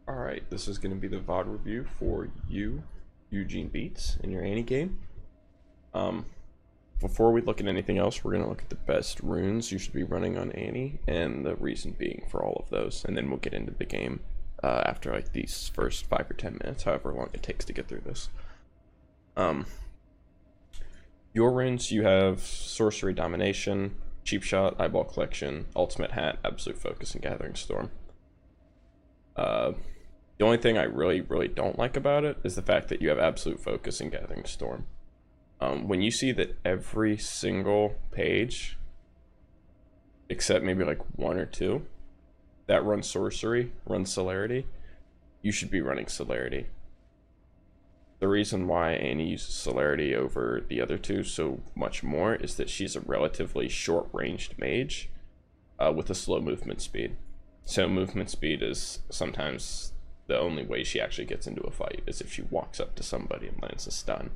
Alright, this is going to be the VoD review for you, Eugene Beats, in your Annie game. Before we look at anything else, we're going to look at the best runes you should be running on Annie, and the reason being for all of those, and then we'll get into the game after like these first 5 or 10 minutes, however long it takes to get through this. Your runes, you have Sorcery Domination, Cheap Shot, Eyeball Collection, Ultimate Hat, Absolute Focus, and Gathering Storm. The only thing I really don't like about it is the fact that you have Absolute Focus and Gathering Storm. When you see that every single page, except maybe like 1 or 2, that runs Sorcery, runs Celerity, you should be running Celerity. The reason why Annie uses Celerity over the other two so much more is that she's a relatively short-ranged mage with a slow movement speed. So movement speed is sometimes the only way she actually gets into a fight is if she walks up to somebody and lands a stun.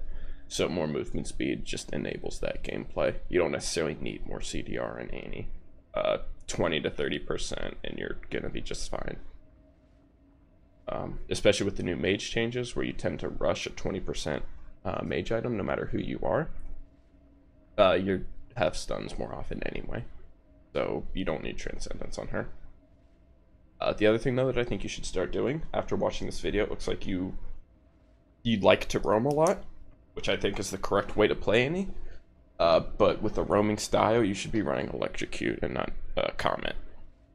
So more movement speed just enables that gameplay. You don't necessarily need more CDR in Annie. 20 to 30% and you're gonna be just fine. Especially with the new mage changes where you tend to rush a 20% mage item no matter who you are. You have stuns more often anyway. So you don't need Transcendence on her. The other thing though that I think you should start doing after watching this video, it looks like you like to roam a lot, which I think is the correct way to play Annie. But with a roaming style, you should be running Electrocute and not Comet.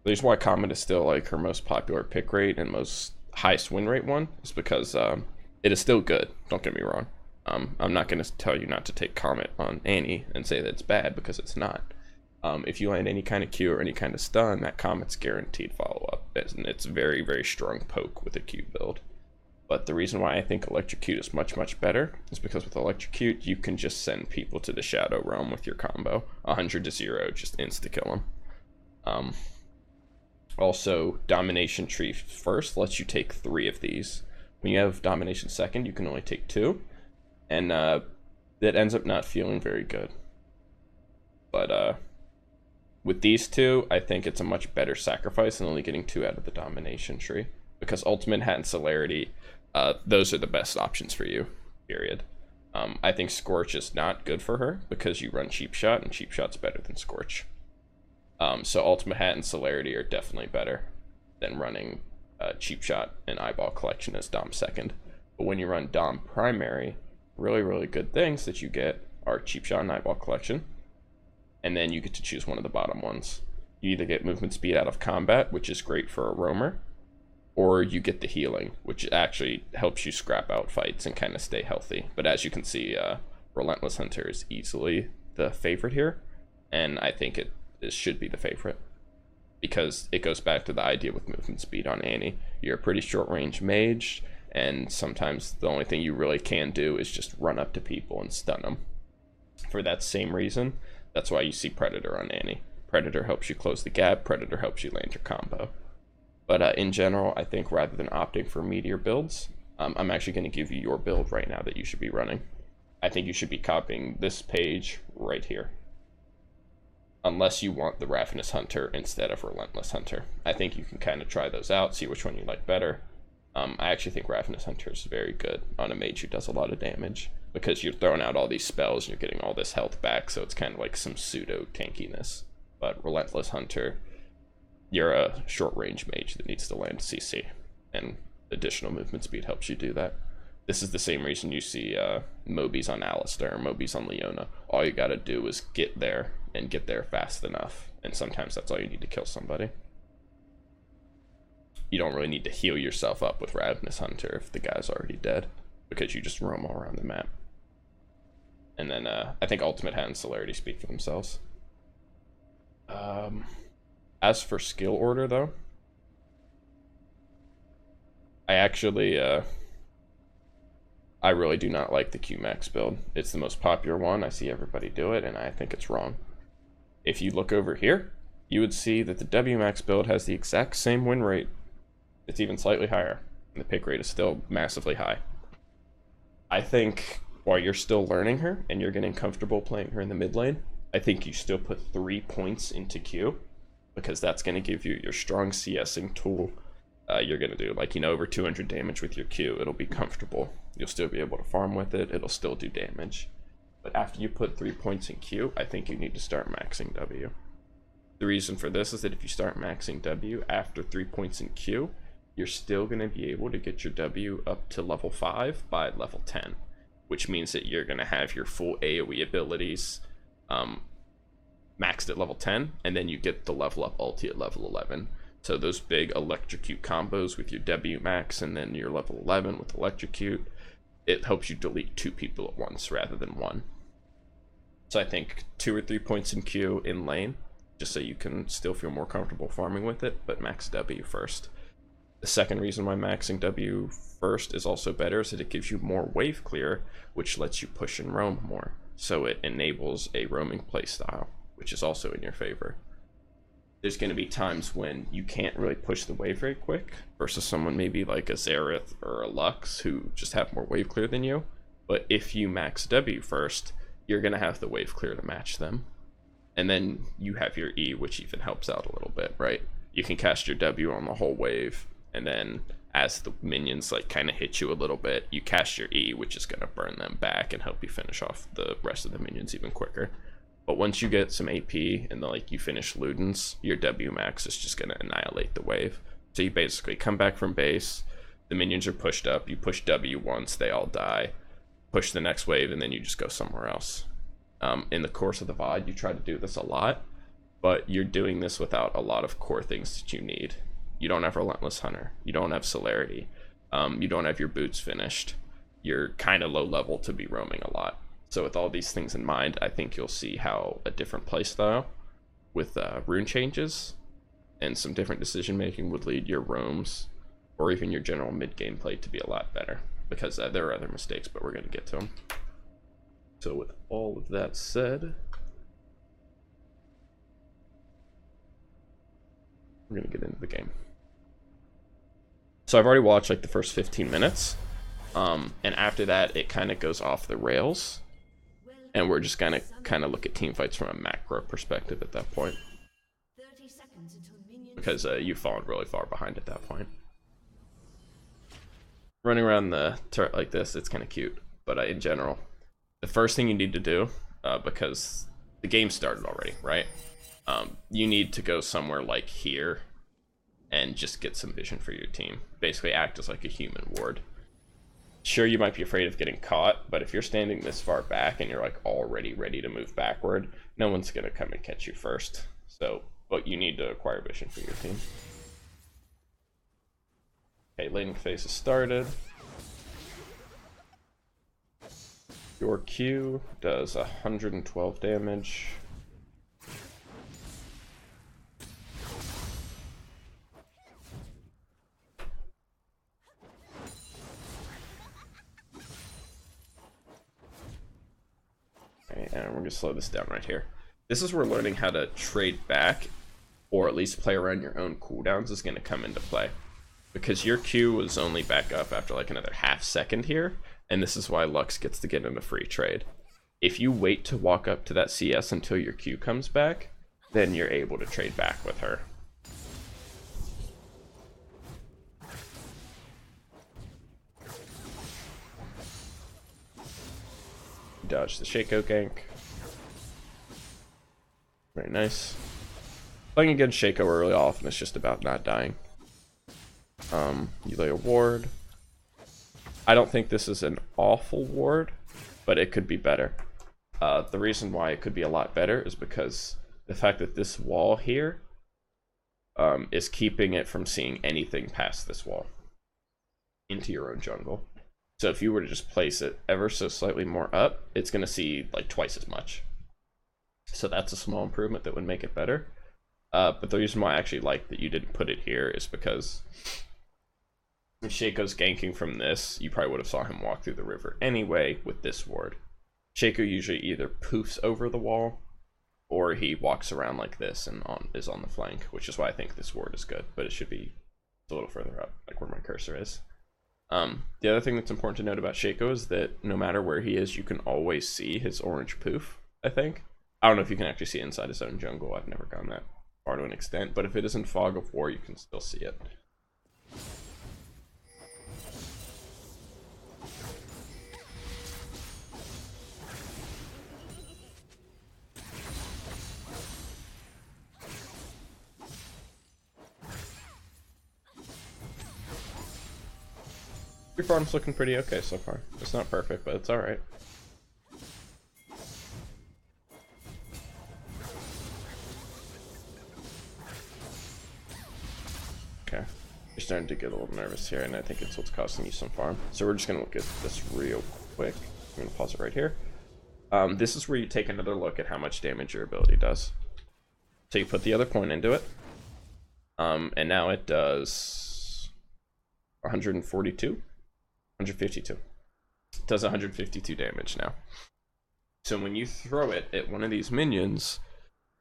The reason why Comet is still like her most popular pick rate and most highest win rate one is because it is still good. Don't get me wrong. I'm not going to tell you not to take Comet on Annie and say that it's bad because it's not. If you land any kind of Q or any kind of stun, that Comet's guaranteed follow-up, and it's very strong poke with a Q build. But the reason why I think Electrocute is much better is because with Electrocute, you can just send people to the Shadow Realm with your combo. 100 to 0, just insta-kill them. Also, Domination Tree first lets you take 3 of these. When you have Domination second, you can only take 2, and that ends up not feeling very good. But with these two, I think it's a much better sacrifice than only getting 2 out of the Domination Tree. Because Ultimate Hat and Celerity, those are the best options for you, period. I think Scorch is not good for her because you run Cheap Shot, and Cheap Shot's better than Scorch. So Ultimate Hat and Celerity are definitely better than running Cheap Shot and Eyeball Collection as Dom second. But when you run Dom primary, really good things that you get are Cheap Shot and Eyeball Collection. And then you get to choose one of the bottom ones. You either get movement speed out of combat, which is great for a roamer, or you get the healing, which actually helps you scrap out fights and kind of stay healthy. But as you can see, Relentless Hunter is easily the favorite here, and I think it should be the favorite because it goes back to the idea with movement speed on Annie. You're a pretty short range mage, and sometimes the only thing you really can do is just run up to people and stun them. For that same reason, that's why you see Predator on Annie. Predator helps you close the gap, Predator helps you land your combo. But in general, I think rather than opting for meteor builds, I'm actually going to give you your build right now that you should be running. I think you should be copying this page right here. Unless you want the Ravenous Hunter instead of Relentless Hunter. I think you can kind of try those out, see which one you like better. I actually think Ravenous Hunter is very good on a mage who does a lot of damage, because you're throwing out all these spells and you're getting all this health back, so it's kind of like some pseudo tankiness. But Relentless Hunter, you're a short range mage that needs to land CC, and additional movement speed helps you do that. This is the same reason you see Mobies on Alistair, Mobies on Leona. All you gotta do is get there, and get there fast enough, and sometimes that's all you need to kill somebody. You don't really need to heal yourself up with Ravenous Hunter if the guy's already dead, because you just roam all around the map. And then I think Ultimate Hat and Celerity speak for themselves. As for skill order though, I actually I really do not like the Qmax build. It's the most popular one, I see everybody do it, and I think it's wrong. If you look over here, you would see that the Wmax build has the exact same win rate. It's even slightly higher, and the pick rate is still massively high. I think while you're still learning her and you're getting comfortable playing her in the mid lane, I think you still put 3 points into Q, because that's going to give you your strong CSing tool you're gonna do like, you know, over 200 damage with your Q. It'll be comfortable. You'll still be able to farm with it. It'll still do damage. But after you put 3 points in Q, I think you need to start maxing W. The reason for this is that if you start maxing W after 3 points in Q, you're still going to be able to get your W up to level 5 by level 10, which means that you're going to have your full AoE abilities maxed at level 10, and then you get the level up ulti at level 11. So those big Electrocute combos with your W max and then your level 11 with Electrocute, it helps you delete 2 people at once rather than 1. So I think 2 or 3 points in Q in lane, just so you can still feel more comfortable farming with it, but max W first. The second reason why maxing W first is also better is that it gives you more wave clear, which lets you push and roam more. So it enables a roaming playstyle, which is also in your favor. There's going to be times when you can't really push the wave very quick versus someone maybe like a Xerath or a Lux who just have more wave clear than you. But if you max W first, you're going to have the wave clear to match them. And then you have your E, which even helps out a little bit, right? You can cast your W on the whole wave, and then as the minions like kind of hit you a little bit, you cast your E, which is going to burn them back and help you finish off the rest of the minions even quicker. But once you get some AP and like you finish Ludens, your W max is just going to annihilate the wave. So you basically come back from base, the minions are pushed up, you push W once, they all die, push the next wave, and then you just go somewhere else. In the course of the VoD, you try to do this a lot, but you're doing this without a lot of core things that you need. You don't have Relentless Hunter, you don't have Celerity, you don't have your boots finished, you're kind of low level to be roaming a lot. So with all these things in mind, I think you'll see how a different playstyle with rune changes and some different decision making would lead your roams or even your general mid game play to be a lot better, because there are other mistakes, but we're going to get to them. So with all of that said, we're going to get into the game. So I've already watched like the first 15 minutes, and after that it kind of goes off the rails, and we're just gonna kind of look at team fights from a macro perspective at that point, because you've fallen really far behind at that point. Running around the turret like this, it's kind of cute, but in general, the first thing you need to do, because the game started already, right? You need to go somewhere like here and just get some vision for your team. Basically act as like a human ward. Sure, you might be afraid of getting caught, but if you're standing this far back and you're like already ready to move backward, no one's gonna come and catch you first. So, but you need to acquire vision for your team. Okay, laning phase has started. Your Q does 112 damage. Okay, and we're gonna slow this down right here. This is where learning how to trade back, or at least play around your own cooldowns, is gonna come into play. Because your Q was only back up after like another half second here, and this is why Lux gets to get in a free trade. If you wait to walk up to that CS until your Q comes back, then you're able to trade back with her. Dodge the Shaco gank. Very nice. Playing against Shaco early often is just about not dying. You lay a ward. I don't think this is an awful ward, but it could be better. The reason why it could be a lot better is because the fact that this wall here is keeping it from seeing anything past this wall into your own jungle. So if you were to just place it ever so slightly more up, it's going to see like twice as much. So that's a small improvement that would make it better. But the reason why I actually like that you didn't put it here is because if Shaco's ganking from this, you probably would have saw him walk through the river anyway with this ward. Shaco usually either poofs over the wall, or he walks around like this and is on the flank, which is why I think this ward is good, but it should be a little further up, like where my cursor is. The other thing that's important to note about Shaco is that no matter where he is, you can always see his orange poof, I think. I don't know if you can actually see inside his own jungle. I've never gone that far to an extent, but if it is in Fog of War, you can still see it. Your farm's looking pretty okay so far. It's not perfect, but it's alright. Okay. You're starting to get a little nervous here, and I think it's what's costing you some farm. So we're just going to look at this real quick. I'm going to pause it right here. This is where you take another look at how much damage your ability does. So you put the other point into it. And now it does 142? 152. It does 152 damage now. So when you throw it at one of these minions,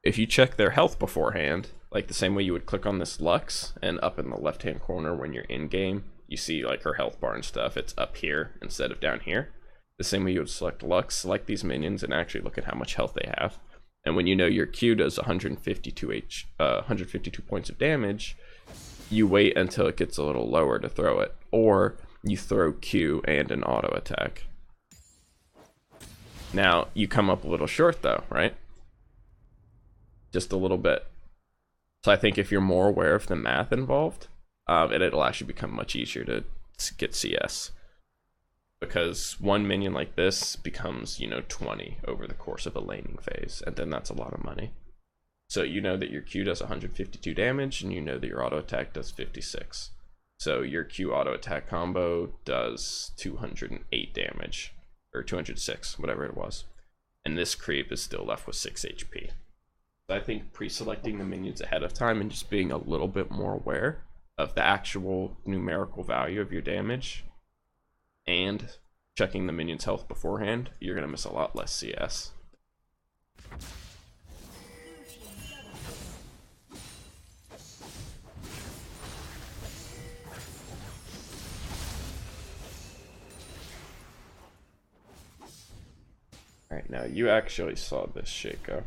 if you check their health beforehand, like the same way you would click on this Lux, and up in the left-hand corner when you're in-game, you see like her health bar and stuff, it's up here instead of down here. The same way you would select Lux, select these minions, and actually look at how much health they have. And when you know your Q does 152 points of damage, you wait until it gets a little lower to throw it, or you throw Q and an auto attack. Now, you come up a little short though, right? Just a little bit. So I think if you're more aware of the math involved, it'll actually become much easier to get CS. Because one minion like this becomes, 20 over the course of a laning phase, and then that's a lot of money. So you know that your Q does 152 damage, and you know that your auto attack does 56. So your Q auto attack combo does 208 damage, or 206, whatever it was. And this creep is still left with 6 HP. So I think pre-selecting the minions ahead of time and just being a little bit more aware of the actual numerical value of your damage and checking the minion's health beforehand, you're going to miss a lot less CS. Alright, now you actually saw this Shaco.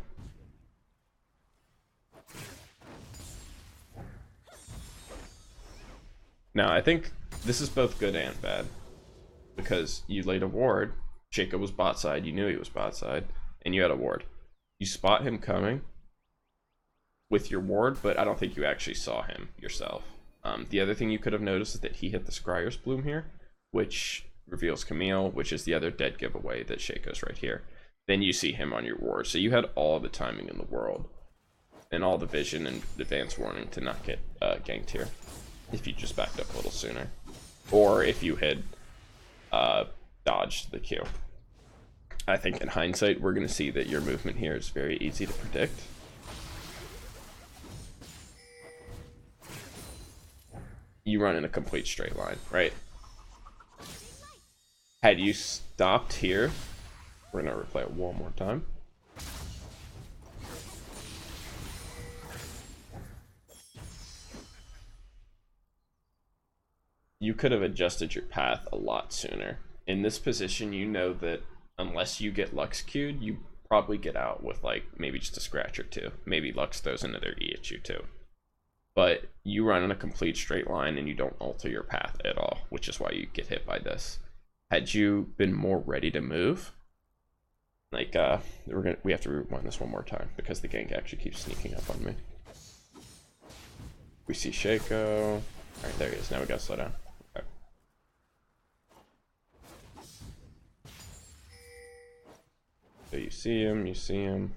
Now, I think this is both good and bad. Because you laid a ward, Shaco was bot side, you knew he was bot side, and you had a ward. You spot him coming with your ward, but I don't think you actually saw him yourself. The other thing you could have noticed is that he hit the Scryer's Bloom here, which reveals Camille, which is the other dead giveaway that Shaco's right here. Then you see him on your ward, so you had all the timing in the world, and all the vision and advanced warning to not get ganked here, if you just backed up a little sooner. Or if you had dodged the Q. I think in hindsight, we're going to see that your movement here is very easy to predict. You run in a complete straight line, right? Had you stopped here, we're going to replay it one more time. You could have adjusted your path a lot sooner. In this position, you know that unless you get Lux Q'd, you probably get out with like maybe just a scratch or two. Maybe Lux throws another E at you too. But you run in a complete straight line and you don't alter your path at all, which is why you get hit by this. Had you been more ready to move, like we have to rewind this one more time because the gank actually keeps sneaking up on me. We see Shaco. Alright, there he is. Now we gotta slow down. Okay. So you see him, you see him.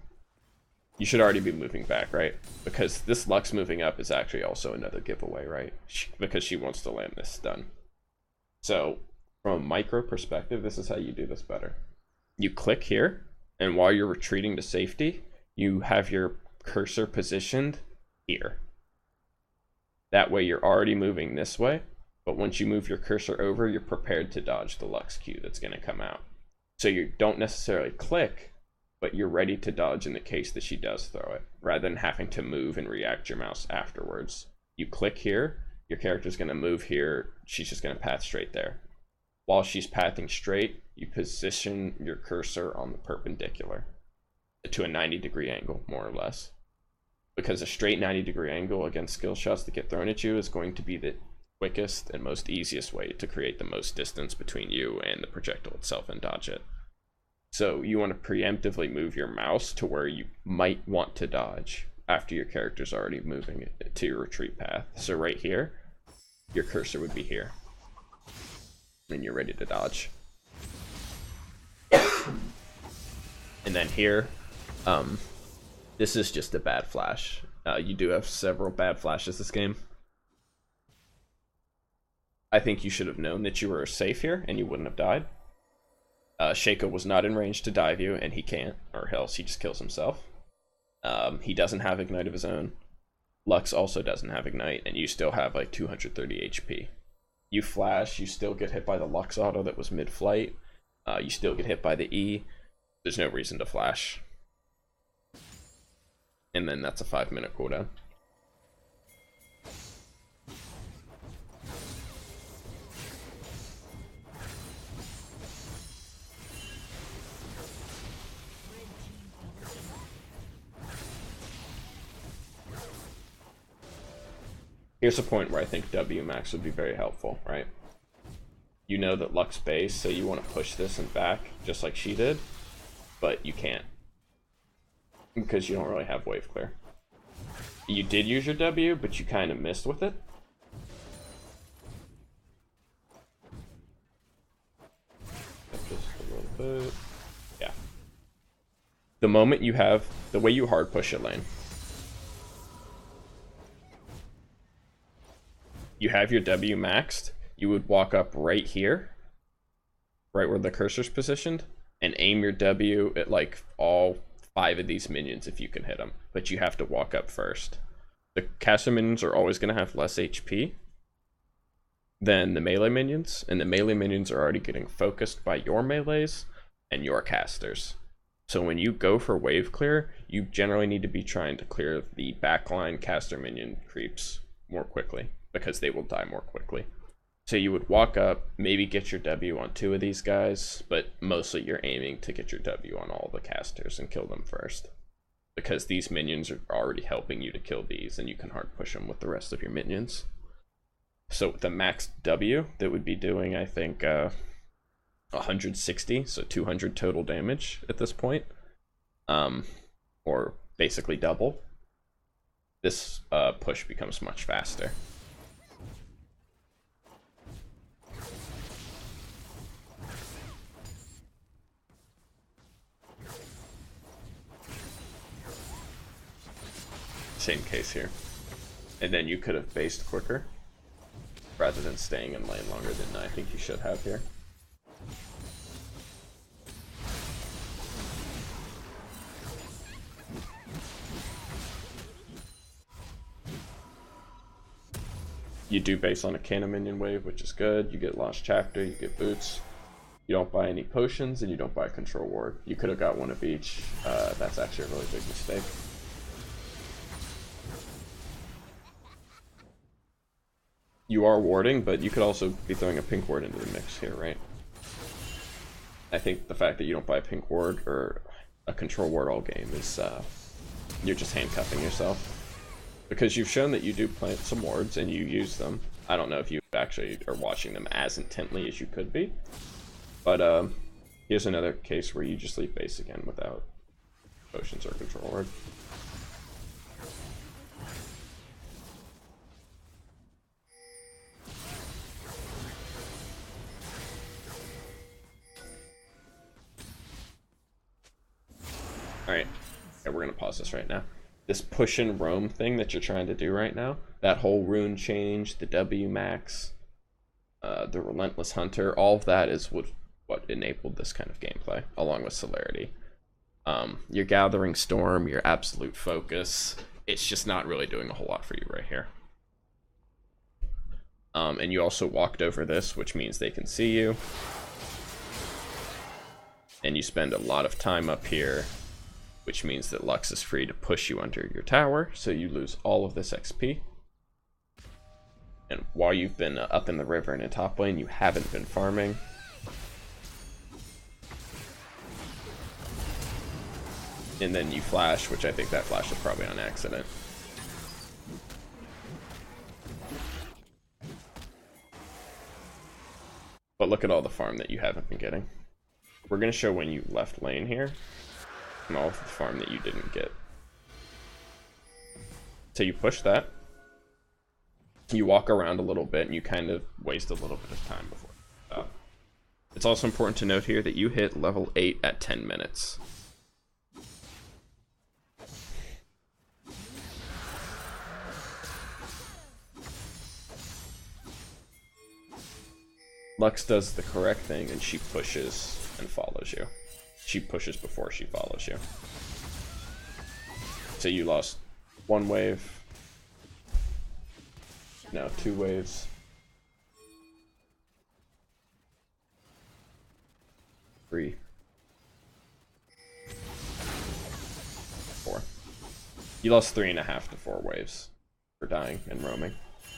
You should already be moving back, right? Because this Lux moving up is actually also another giveaway, right? Because she wants to land this stun. So, from a micro perspective, this is how you do this better. You click here, and while you're retreating to safety, you have your cursor positioned here. That way you're already moving this way, but once you move your cursor over, you're prepared to dodge the Lux Q that's going to come out. So you don't necessarily click, but you're ready to dodge in the case that she does throw it, rather than having to move and react your mouse afterwards. You click here, your character's going to move here, she's just going to path straight there. While she's pathing straight, you position your cursor on the perpendicular to a 90-degree angle, more or less. Because a straight 90-degree angle against skill shots that get thrown at you is going to be the quickest and most easiest way to create the most distance between you and the projectile itself and dodge it. So you want to preemptively move your mouse to where you might want to dodge after your character's already moving it to your retreat path. So right here, your cursor would be here. and you're ready to dodge. And then here, this is just a bad flash. You do have several bad flashes this game. I think you should have known that you were safe here and you wouldn't have died. Shaco was not in range to dive you, and he can't, or else he just kills himself. He doesn't have Ignite of his own. Lux also doesn't have Ignite, and you still have like 230 HP. You flash, you still get hit by the Lux auto that was mid-flight. You still get hit by the E. There's no reason to flash. And then that's a 5-minute cooldown. Here's a point where I think W max would be very helpful, right? You know that Lux base, so you want to push this and back, just like she did, but you can't. Because you don't really have wave clear. You did use your W, but you kind of missed with it. Just a little bit. Yeah. The moment you have, the way you hard push it lane, you have your W maxed, you would walk up right here, right where the cursor's positioned, and aim your W at like all 5 of these minions if you can hit them. But you have to walk up first. The caster minions are always going to have less HP than the melee minions, and the melee minions are already getting focused by your melees and your casters. So when you go for wave clear, you generally need to be trying to clear the backline caster minion creeps more quickly, because they will die more quickly. So you would walk up, maybe get your W on 2 of these guys, but mostly you're aiming to get your W on all the casters and kill them first. Because these minions are already helping you to kill these, and you can hard push them with the rest of your minions. So with the max W, that would be doing, I think, 160, so 200 total damage at this point. Or basically double. This push becomes much faster. Same case here. And then you could have based quicker rather than staying in lane longer than I think you should have here. You do base on a cannon minion wave, which is good. You get Lost Chapter, you get boots. You don't buy any potions, and you don't buy control ward. You could have got one of each. That's actually a really big mistake. You are warding, but you could also be throwing a pink ward into the mix here, right? I think the fact that you don't buy a pink ward or a control ward all game is you're just handcuffing yourself. Because you've shown that you do plant some wards and you use them. I don't know if you actually are watching them as intently as you could be. But here's another case where you just leave base again without potions or control ward. Alright, okay, we're gonna pause this right now. This push and roam thing that you're trying to do right now, that whole rune change, the W max, the relentless hunter, all of that is what enabled this kind of gameplay, along with celerity. Your gathering storm, your absolute focus, it's just not really doing a whole lot for you right here. And you also walked over this, which means they can see you. And you spend a lot of time up here, which means that Lux is free to push you under your tower, so you lose all of this XP. And while you've been up in the river and in top lane, you haven't been farming. And then you flash, which I think that flash was probably on accident. But look at all the farm that you haven't been getting. We're going to show when you left lane here, and all of the farm that you didn't get. So you push that, you walk around a little bit, and you kind of waste a little bit of time before you stop. It's also important to note here that you hit level 8 at 10 minutes. Lux does the correct thing and she pushes and follows you. She pushes before she follows you. So you lost 1 wave. No, 2 waves. 3. 4. You lost 3.5 to 4 waves for dying and roaming.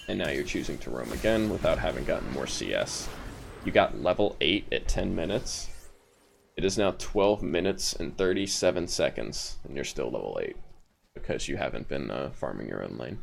And now you're choosing to roam again without having gotten more CS. You got level 8 at 10 minutes. It is now 12 minutes and 37 seconds, and you're still level 8 because you haven't been farming your own lane.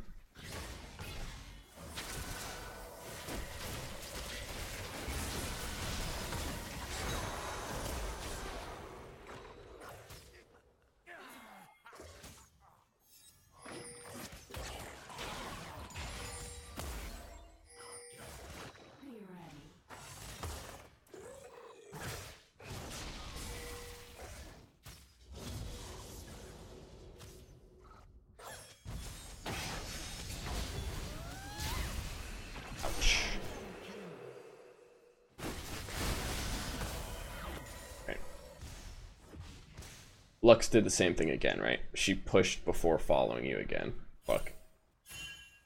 Lux did the same thing again, right? She pushed before following you again. Look.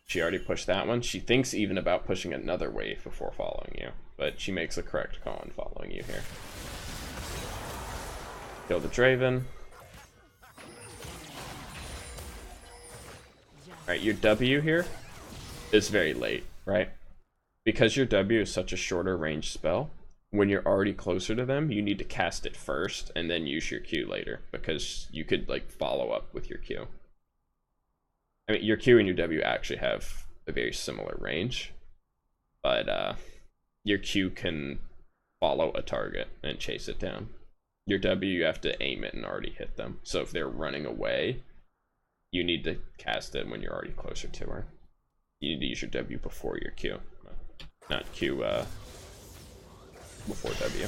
She already pushed that one. She thinks even about pushing another wave before following you. But she makes the correct call in following you here. Kill the Draven. Alright, your W here is very late, right? Because your W is such a shorter range spell, when you're already closer to them, you need to cast it first and then use your Q later, because you could like follow up with your Q. I mean, your Q and your W actually have a very similar range, but your Q can follow a target and chase it down. Your W, you have to aim it and already hit them. So if they're running away, you need to cast it when you're already closer to her. You need to use your W before your Q, not Q before W.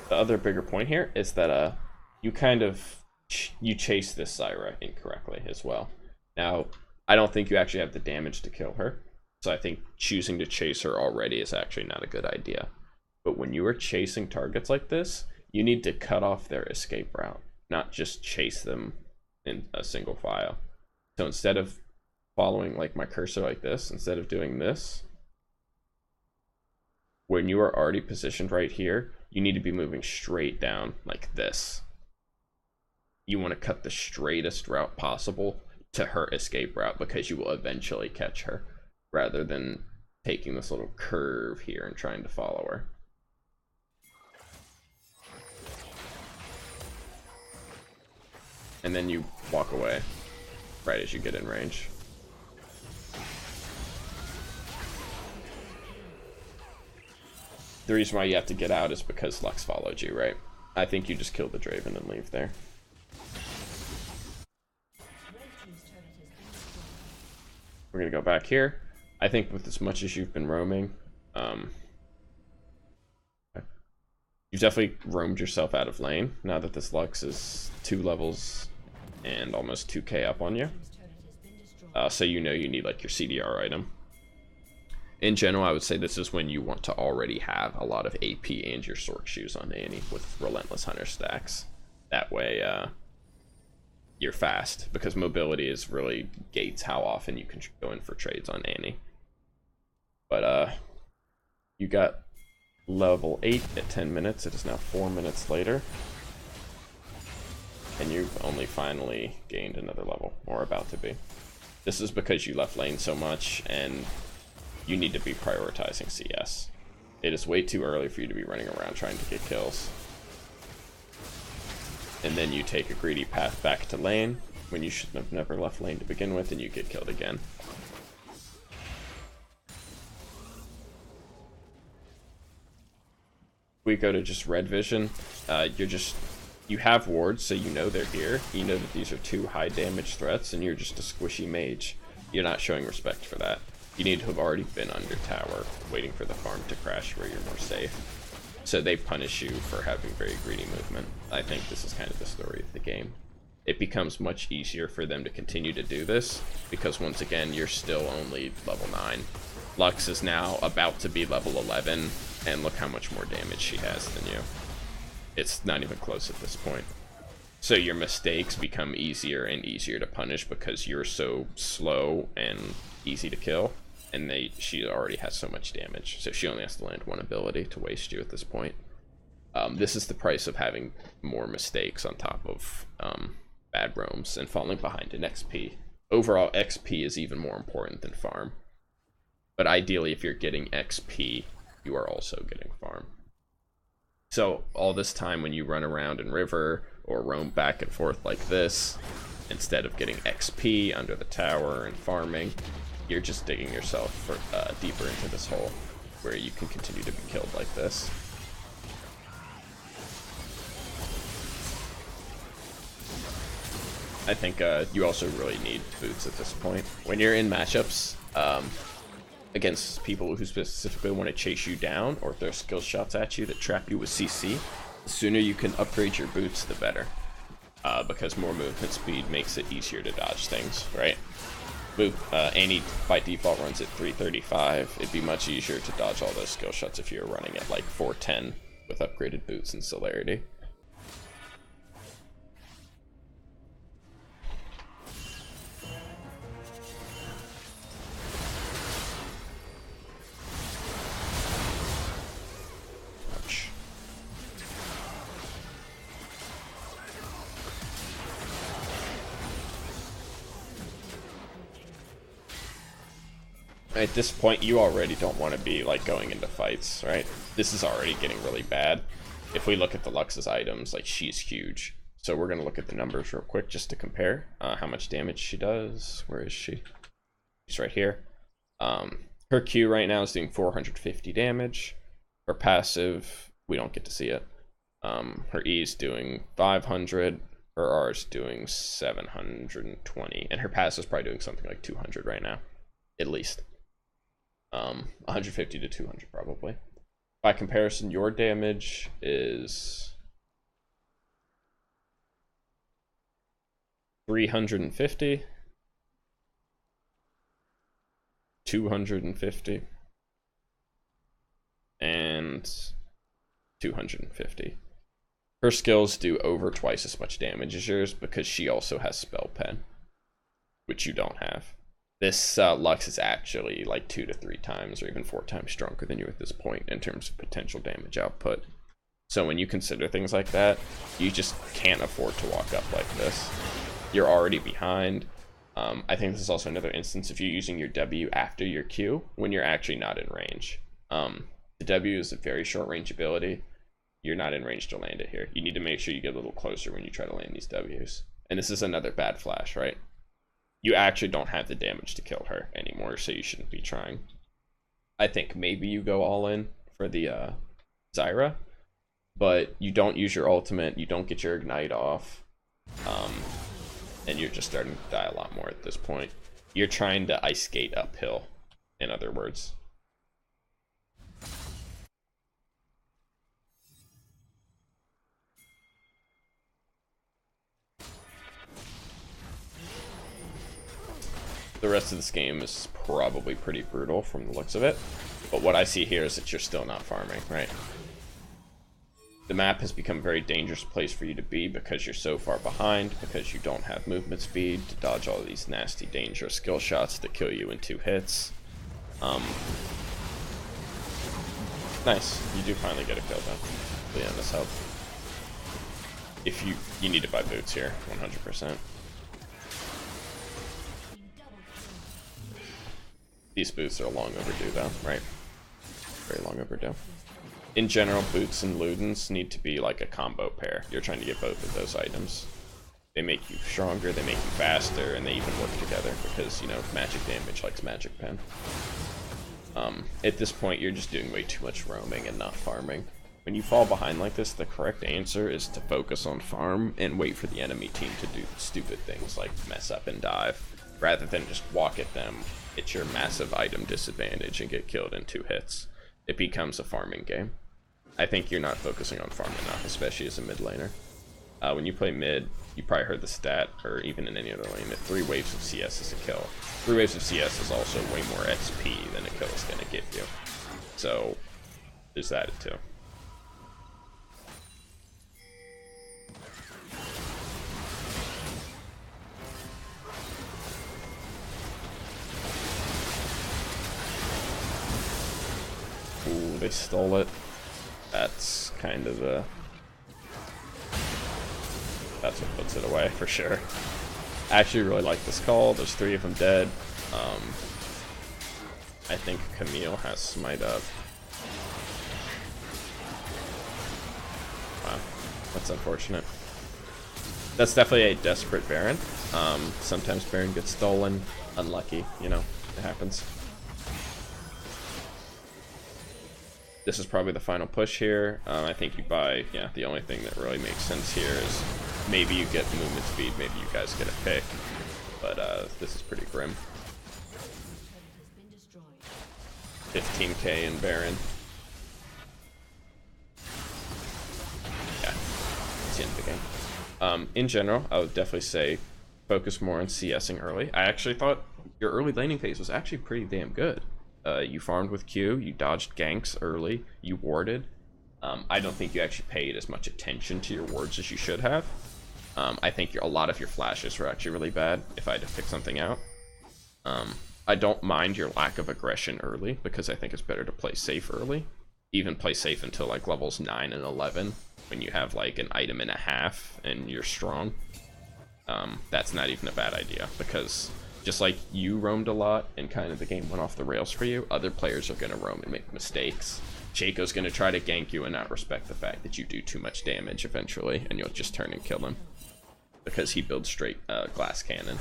The other bigger point here is that you kind of you chase this Zyra incorrectly as well. Now, I don't think you actually have the damage to kill her, so I think choosing to chase her already is actually not a good idea. But when you are chasing targets like this, you need to cut off their escape route, not just chase them in a single file. So instead of following like my cursor like this, instead of doing this, when you are already positioned right here, you need to be moving straight down like this. You want to cut the straightest route possible to her escape route, because you will eventually catch her, rather than taking this little curve here and trying to follow her. And then you walk away right as you get in range. The reason why you have to get out is because Lux followed you, right? I think you just kill the Draven and leave there. We're gonna go back here. I think with as much as you've been roaming, you've definitely roamed yourself out of lane now that this Lux is 2 levels and almost 2k up on you. So you know you need like your CDR item. In general, I would say this is when you want to already have a lot of AP and your Sork shoes on Annie with Relentless Hunter stacks. That way, you're fast, because mobility is really gates how often you can go in for trades on Annie. But you got level 8 at 10 minutes. It is now 4 minutes later, and you've only finally gained another level, or about to be. This is because you left lane so much, and you need to be prioritizing CS. It is way too early for you to be running around trying to get kills. And then you take a greedy path back to lane when you should have never left lane to begin with, and you get killed again. We go to just red vision. You have wards, so you know they're here. You know that these are 2 high damage threats, and you're just a squishy mage. You're not showing respect for that. You need to have already been under tower, waiting for the farm to crash where you're more safe. So they punish you for having very greedy movement. I think this is kind of the story of the game. It becomes much easier for them to continue to do this, because once again, you're still only level 9. Lux is now about to be level 11, and look how much more damage she has than you. It's not even close at this point. So your mistakes become easier and easier to punish because you're so slow and easy to kill, and she already has so much damage, so she only has to land one ability to waste you at this point. This is the price of having more mistakes on top of bad roams and falling behind in XP. Overall, XP is even more important than farm. But ideally, if you're getting XP, you are also getting farm. So all this time when you run around in river or roam back and forth like this, instead of getting XP under the tower and farming, you're just digging yourself deeper into this hole where you can continue to be killed like this. I think you also really need boots at this point. When you're in matchups against people who specifically want to chase you down or throw skill shots at you that trap you with CC, the sooner you can upgrade your boots, the better. Because more movement speed makes it easier to dodge things, right? Annie by default runs at 335. It'd be much easier to dodge all those skill shots if you were running at like 410 with upgraded boots and celerity. At this point, you already don't want to be like going into fights, right? This is already getting really bad. If we look at the Lux's items, like, she's huge. So we're gonna look at the numbers real quick just to compare how much damage she does. Where is she? She's right here. Her Q right now is doing 450 damage. Her passive, we don't get to see it. Her E is doing 500. Her R is doing 720, and her passive is probably doing something like 200 right now, at least. 150 to 200 probably. By comparison, your damage is 350, 250, and 250. Her skills do over twice as much damage as yours because she also has spell pen, which you don't have. This Lux is actually like 2 to 3 times or even 4 times stronger than you at this point in terms of potential damage output. So when you consider things like that, you just can't afford to walk up like this. You're already behind. I think this is also another instance if you're using your W after your Q when you're actually not in range. The W is a very short range ability. You're not in range to land it here. You need to make sure you get a little closer when you try to land these Ws. And this is another bad flash, right? You actually don't have the damage to kill her anymore, so you shouldn't be trying. I think maybe you go all in for the Zyra, but you don't use your ultimate, you don't get your ignite off, and you're just starting to die a lot more at this point. You're trying to ice skate uphill, in other words. The rest of this game is probably pretty brutal from the looks of it, but what I see here is that you're still not farming, right? The map has become a very dangerous place for you to be because you're so far behind, because you don't have movement speed to dodge all these nasty, dangerous skill shots that kill you in 2 hits. Nice, you do finally get a kill though. Yeah, this helps. If you need to buy boots here, 100%. These boots are long overdue though, right? Very long overdue. In general, boots and Ludens need to be like a combo pair. You're trying to get both of those items. They make you stronger, they make you faster, and they even work together because, you know, magic damage likes magic pen. At this point, you're just doing way too much roaming and not farming. When you fall behind like this, the correct answer is to focus on farm and wait for the enemy team to do stupid things like mess up and dive. rather than just walk at them, hit your massive item disadvantage, and get killed in 2 hits. It becomes a farming game. I think you're not focusing on farm enough, especially as a mid laner. When you play mid, you probably heard the stat, or even in any other lane, that 3 waves of CS is a kill. 3 waves of CS is also way more XP than a kill is going to give you. So, there's that too. Ooh, they stole it. That's kind of the... That's what puts it away, for sure. I actually really like this call. There's 3 of them dead. I think Camille has smite up. Wow, that's unfortunate. That's definitely a desperate Baron. Sometimes Baron gets stolen. Unlucky, you know, it happens. This is probably the final push here. I think you buy, yeah, the only thing that really makes sense here is maybe you get movement speed, maybe you guys get a pick, but this is pretty grim. 15k in Baron. Yeah, that's the end of the game. In general, I would definitely say focus more on CSing early. I actually thought your early laning phase was actually pretty damn good. You farmed with Q, you dodged ganks early, you warded. I don't think you actually paid as much attention to your wards as you should have. I think a lot of your flashes were actually really bad, if I had to pick something out. I don't mind your lack of aggression early, because I think it's better to play safe early. Even play safe until like levels 9 and 11, when you have like an item and a half and you're strong. That's not even a bad idea, because just like you roamed a lot and kind of the game went off the rails for you, other players are going to roam and make mistakes. Shaco's going to try to gank you and not respect the fact that you do too much damage eventually, and you'll just turn and kill him because he builds straight glass cannon.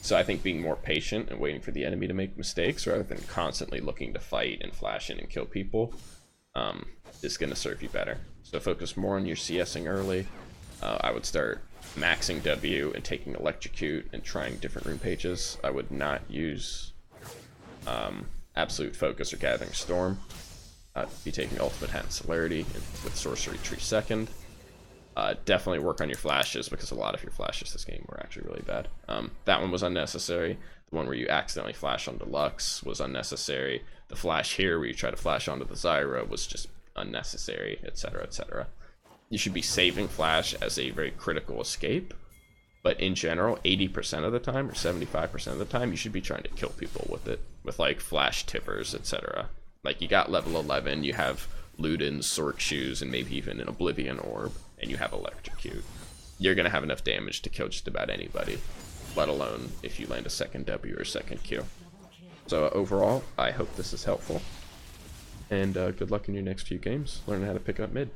So I think being more patient and waiting for the enemy to make mistakes rather than constantly looking to fight and flash in and kill people is going to serve you better. So focus more on your CSing early. I would start maxing W and taking Electrocute and trying different rune pages. I would not use Absolute Focus or Gathering Storm. I'd be taking Ultimate Hat and Celerity with Sorcery Tree second. Definitely work on your flashes, because a lot of your flashes this game were actually really bad. That one was unnecessary. The one where you accidentally flash onto Lux was unnecessary. The flash here where you try to flash onto the Zyra was just unnecessary, etc., etc. You should be saving flash as a very critical escape, but in general, 80% of the time or 75% of the time, you should be trying to kill people with it, with like flash tippers, etc. Like you got level 11, you have Ludens, Sork Shoes, and maybe even an Oblivion Orb, and you have Electrocute. You're gonna have enough damage to kill just about anybody, let alone if you land a second W or second Q. So overall, I hope this is helpful, and good luck in your next few games, learning how to pick up mid.